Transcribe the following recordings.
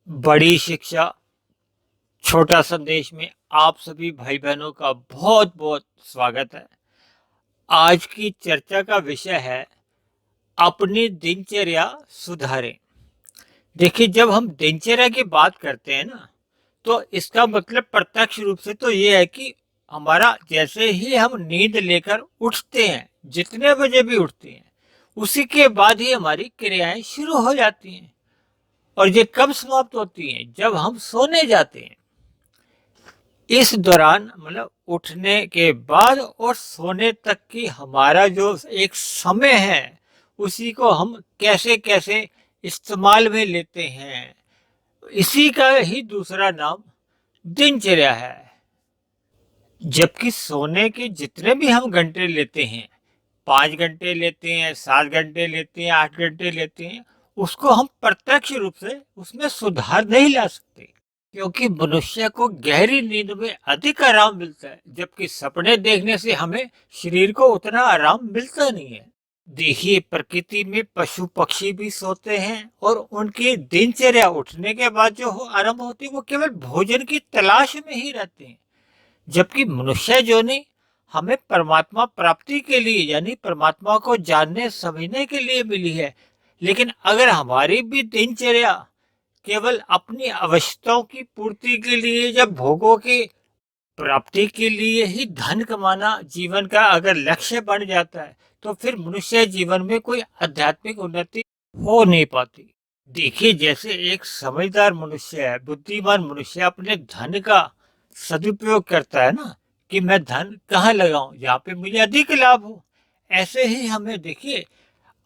बड़ी शिक्षा छोटा संदेश में आप सभी भाई बहनों का बहुत बहुत स्वागत है। आज की चर्चा का विषय है अपनी दिनचर्या सुधारें। देखिए, जब हम दिनचर्या की बात करते हैं ना, तो इसका मतलब प्रत्यक्ष रूप से तो ये है कि हमारा जैसे ही हम नींद लेकर उठते हैं, जितने बजे भी उठते हैं, उसी के बाद ही हमारी क्रियाएं शुरू हो जाती हैं। और ये कब समाप्त होती हैं? जब हम सोने जाते हैं। इस दौरान मतलब उठने के बाद और सोने तक की हमारा जो एक समय है, उसी को हम कैसे कैसे इस्तेमाल में लेते हैं, इसी का ही दूसरा नाम दिनचर्या है। जबकि सोने के जितने भी हम घंटे लेते हैं, 5 घंटे लेते हैं, 7 घंटे लेते हैं, 8 घंटे लेते हैं, उसको हम प्रत्यक्ष रूप से उसमें सुधार नहीं ला सकते, क्योंकि मनुष्य को गहरी नींद में अधिक आराम मिलता है, जबकि सपने देखने से हमें शरीर को उतना आराम मिलता नहीं है। देखिए, प्रकृति में पशु पक्षी भी सोते हैं और उनकी दिनचर्या उठने के बाद जो हो आरंभ होती है, वो केवल भोजन की तलाश में ही रहते हैं। जबकि मनुष्य जो ने हमें परमात्मा प्राप्ति के लिए यानी परमात्मा को जानने समझने के लिए मिली है। लेकिन अगर हमारी भी दिनचर्या केवल अपनी आवश्यकताओं की पूर्ति के लिए या भोगों की प्राप्ति के लिए ही धन कमाना जीवन का अगर लक्ष्य बन जाता है, तो फिर मनुष्य जीवन में कोई आध्यात्मिक उन्नति हो नहीं पाती। देखिए, जैसे एक समझदार मनुष्य है, बुद्धिमान मनुष्य अपने धन का सदुपयोग करता है ना, कि मैं धन कहाँ लगाऊं जहाँ पे मुझे अधिक लाभ हो। ऐसे ही हमें देखिए,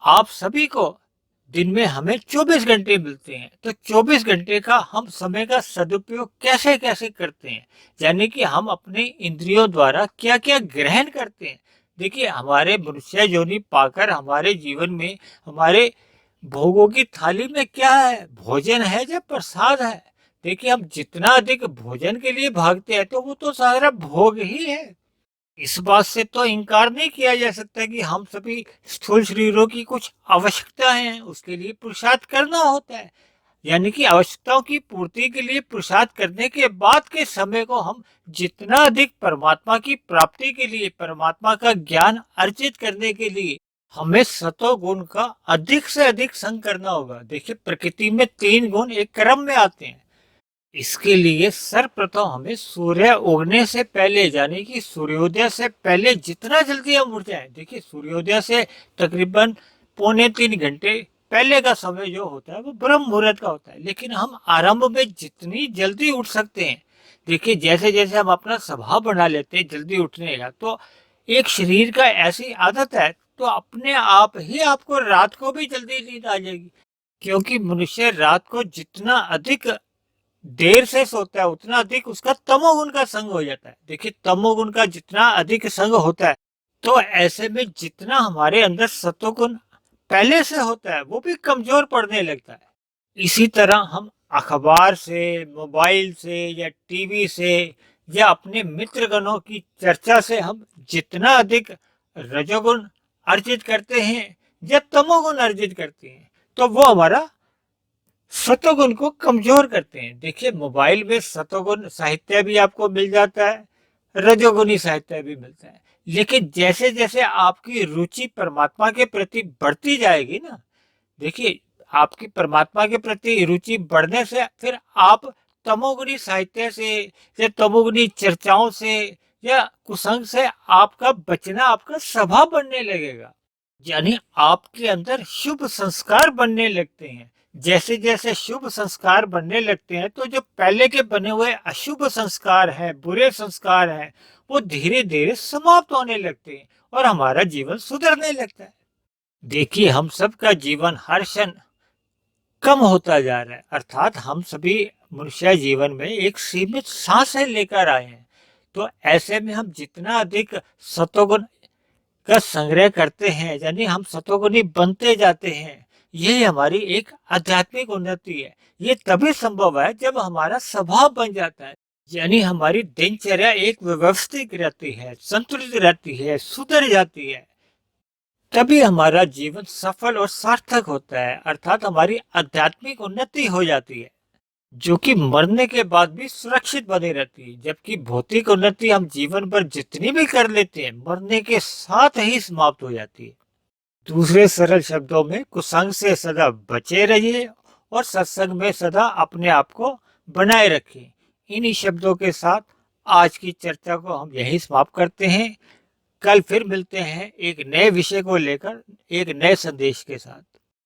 आप सभी को दिन में हमें 24 घंटे मिलते हैं, तो 24 घंटे का हम समय का सदुपयोग कैसे कैसे करते हैं, यानी कि हम अपने इंद्रियों द्वारा क्या क्या ग्रहण करते हैं। देखिए, हमारे मनुष्य योनि पाकर हमारे जीवन में हमारे भोगों की थाली में क्या है, भोजन है या प्रसाद है। देखिए, हम जितना अधिक भोजन के लिए भागते हैं, तो वो तो सारा भोग ही है। इस बात से तो इनकार नहीं किया जा सकता कि हम सभी स्थूल शरीरों की कुछ आवश्यकताएं हैं, उसके लिए पुरुषार्थ करना होता है। यानी कि आवश्यकताओं की पूर्ति के लिए पुरुषार्थ करने के बाद के समय को हम जितना अधिक परमात्मा की प्राप्ति के लिए, परमात्मा का ज्ञान अर्जित करने के लिए हमें सतो गुण का अधिक से अधिक संग करना होगा। देखिए, प्रकृति में 3 गुण एक क्रम में आते हैं। इसके लिए सर्वप्रथम हमें सूर्य उगने से पहले यानी कि सूर्योदय से पहले जितना जल्दी हम उठ जाए। देखिए, सूर्योदय से तकरीबन 2.25 घंटे पहले का समय जो होता है वो ब्रह्म मुहूर्त का होता है, लेकिन हम आरंभ में जितनी जल्दी उठ सकते हैं। देखिए, जैसे जैसे हम अपना स्वभाव बना लेते हैं जल्दी उठने का, तो एक शरीर का ऐसी आदत है, तो अपने आप ही आपको रात को भी जल्दी नींद आ जाएगी। क्योंकि मनुष्य रात को जितना अधिक देर से सोता है, उतना अधिक उसका तमोगुण का संग हो जाता है। देखिए, तमोगुण का जितना अधिक संग होता है, तो ऐसे में जितना हमारे अंदर सत्वगुण पहले से होता है, वो भी कमजोर पड़ने लगता है। इसी तरह हम अखबार से, मोबाइल से या टीवी से या अपने मित्रगणों की चर्चा से हम जितना अधिक रजोगुण अर्जित करते हैं या तमोगुण अर्जित करते हैं, तो वो हमारा सतोगुण को कमजोर करते हैं। देखिए, मोबाइल में सतोगुण साहित्य भी आपको मिल जाता है, रजोगुणी साहित्य भी मिलता है। लेकिन जैसे जैसे आपकी रुचि परमात्मा के प्रति बढ़ती जाएगी ना, देखिए, आपकी परमात्मा के प्रति रुचि बढ़ने से फिर आप तमोगुणी साहित्य से या तमोगुणी चर्चाओं से या कुसंग से आपका बचना आपका स्वभाव बनने लगेगा। यानी आपके अंदर शुभ संस्कार बनने लगते हैं। जैसे जैसे शुभ संस्कार बनने लगते हैं, तो जो पहले के बने हुए अशुभ संस्कार हैं, बुरे संस्कार हैं, वो धीरे धीरे समाप्त होने लगते हैं और हमारा जीवन सुधरने लगता है। देखिए, हम सबका जीवन हर क्षण कम होता जा रहा है, अर्थात हम सभी मनुष्य जीवन में एक सीमित सांसें लेकर आए हैं। तो ऐसे में हम जितना अधिक सतोगुण का संग्रह करते हैं, यानी हम सतोगुणी बनते जाते हैं, यही हमारी एक आध्यात्मिक उन्नति है। ये तभी संभव है जब हमारा स्वभाव बन जाता है, यानी हमारी दिनचर्या एक व्यवस्थित रहती है, संतुलित रहती है, सुधर जाती है। तभी हमारा जीवन सफल और सार्थक होता है, अर्थात हमारी आध्यात्मिक उन्नति हो जाती है। जो कि मरने के बाद भी सुरक्षित बनी रहती है, जबकि भौतिक उन्नति हम जीवन भर जितनी भी कर लेते हैं मरने के साथ ही समाप्त हो जाती है। दूसरे सरल शब्दों में कुसंग से सदा बचे रहिए और सत्संग में सदा अपने आप को बनाए रखें। इन्हीं शब्दों के साथ आज की चर्चा को हम यहीं समाप्त करते हैं। कल फिर मिलते हैं एक नए विषय को लेकर, एक नए संदेश के साथ।